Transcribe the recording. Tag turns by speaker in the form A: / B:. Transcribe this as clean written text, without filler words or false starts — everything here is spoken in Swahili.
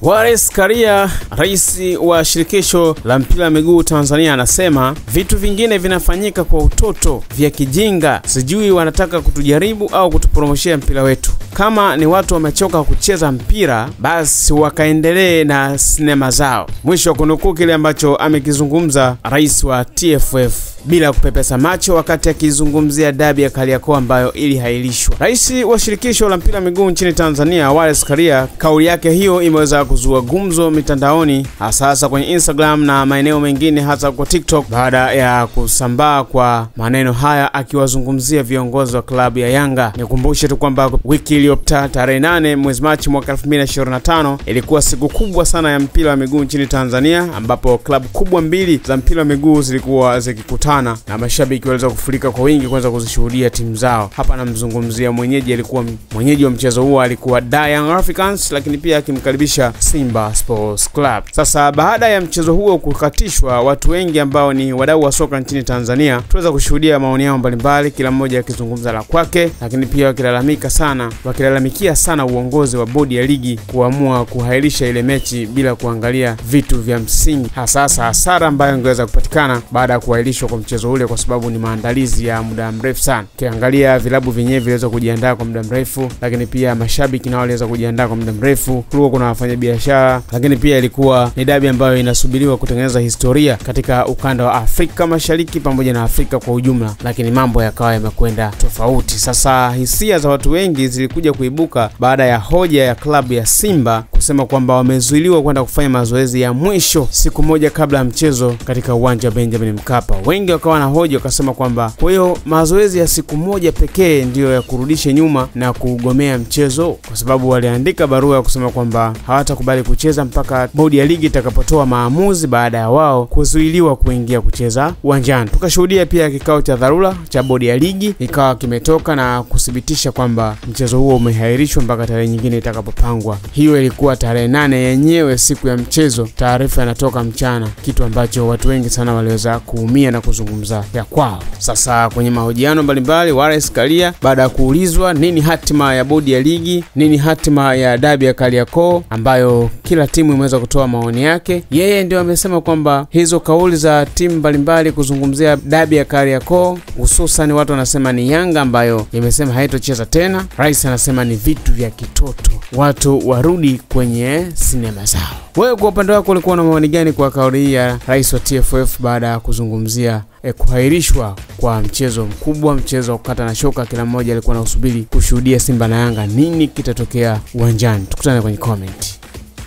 A: Wallace Karia, rais wa shirikisho la mpira wa miguu Tanzania, anasema vitu vingine vinafanyika kwa utoto vya kijinga, sijui wanataka kutujaribu au kutupromoshia mpira wetu. Kama ni watu wamechoka kucheza mpira, basi wakaendelee na sinema zao. Mwisho wa kunukuu kile ambacho amekizungumza rais wa TFF bila kupepesa macho wakati akizungumzia dabi ya Kariakoo ambayo ilihairishwa. Rais wa shirikisho la mpira miguu nchini Tanzania, Wallace Karia, kauli yake hiyo imeweza kuzua gumzo mitandaoni, hasa kwenye Instagram na maeneo mengine, hasa kwa TikTok, baada ya kusambaa kwa maneno haya akiwazungumzia viongozi wa klabu ya Yanga. Nikumbushe tu kwamba wiki iliyopita tarehe 8 mwezi Machi mwaka 2025 ilikuwa siku kubwa sana ya mpira wa miguu nchini Tanzania, ambapo klabu kubwa mbili za mpira wa miguu zilikuwa zikikutana na mashabiki waliweza kufurika kwa wingi kwanza kuzishuhudia timu zao. Hapa namzungumzia mwenyeji wa mchezo huo alikuwa Young Africans, lakini pia akimkaribisha Simba Sports Club. Sasa baada ya mchezo huo kukatishwa, watu wengi ambao ni wadau wa soka nchini Tanzania tuweza kushuhudia maoni yao mbalimbali, kila mmoja akizungumza la kwake, lakini pia wakilalamikia sana uongozi wa bodi ya ligi kuamua kuhairisha ile mechi bila kuangalia vitu vya msingi, hasa hasara ambayo ingeweza kupatikana baada ya kuhairishwa kwa mchezo ule, kwa sababu ni maandalizi ya muda mrefu sana. Kiangalia vilabu vyenyewe viliweza kujiandaa kwa muda mrefu, lakini pia mashabiki nao waliweza kujiandaa kwa muda mrefu. Kulikuwa kuna wafanyabiashara, lakini pia ilikuwa ni dabi ambayo inasubiriwa kutengeneza historia katika ukanda wa Afrika Mashariki pamoja na Afrika kwa ujumla, lakini mambo yakawa yamekwenda tofauti. Sasa hisia za watu wengi zilikuja kuibuka baada ya hoja ya klabu ya Simba kusema kwamba wamezuiliwa kwenda kufanya mazoezi ya mwisho siku moja kabla ya mchezo katika uwanja wa Benjamin Mkapa. Wengi wakawa na hoja, wakasema kwamba kwa hiyo mazoezi ya siku moja pekee ndio ya kurudisha nyuma na kugomea mchezo, kwa sababu waliandika barua ya kusema kwamba hawatakubali kucheza mpaka bodi ya ligi itakapotoa maamuzi baada ya wao kuzuiliwa kuingia kucheza uwanjani. Tukashuhudia pia kikao cha dharura cha bodi ya ligi ikawa kimetoka na kuthibitisha kwamba mchezo huo umehairishwa mpaka tarehe nyingine itakapopangwa. Hiyo ilikuwa tarehe 8 yenyewe, siku ya mchezo. Taarifa inatoka mchana, kitu ambacho watu wengi sana waliweza kuumia na kuzungumza ya kwao. Sasa kwenye mahojiano mbalimbali, Wallace Karia baada ya kuulizwa nini hatima ya bodi ya ligi, nini hatima ya dabi ya Kariakoo ambayo kila timu imeweza kutoa maoni yake, yeye ndio amesema kwamba hizo kauli za timu mbalimbali kuzungumzia dabi ya Kariakoo, hususan watu wanasema ni Yanga ambayo imesema haitocheza tena, rais anasema ni vitu vya kitoto, watu warudi kwenye sinema zao. Wewe kwa upande wako ulikuwa na maoni gani kwa kauli ya rais wa TFF baada ya kuzungumzia kuhairishwa kwa mchezo mkubwa, mchezo wa kukata na shoka? Kila mmoja alikuwa anasubiri kushuhudia Simba na Yanga, nini kitatokea uwanjani. Tukutane kwenye comment.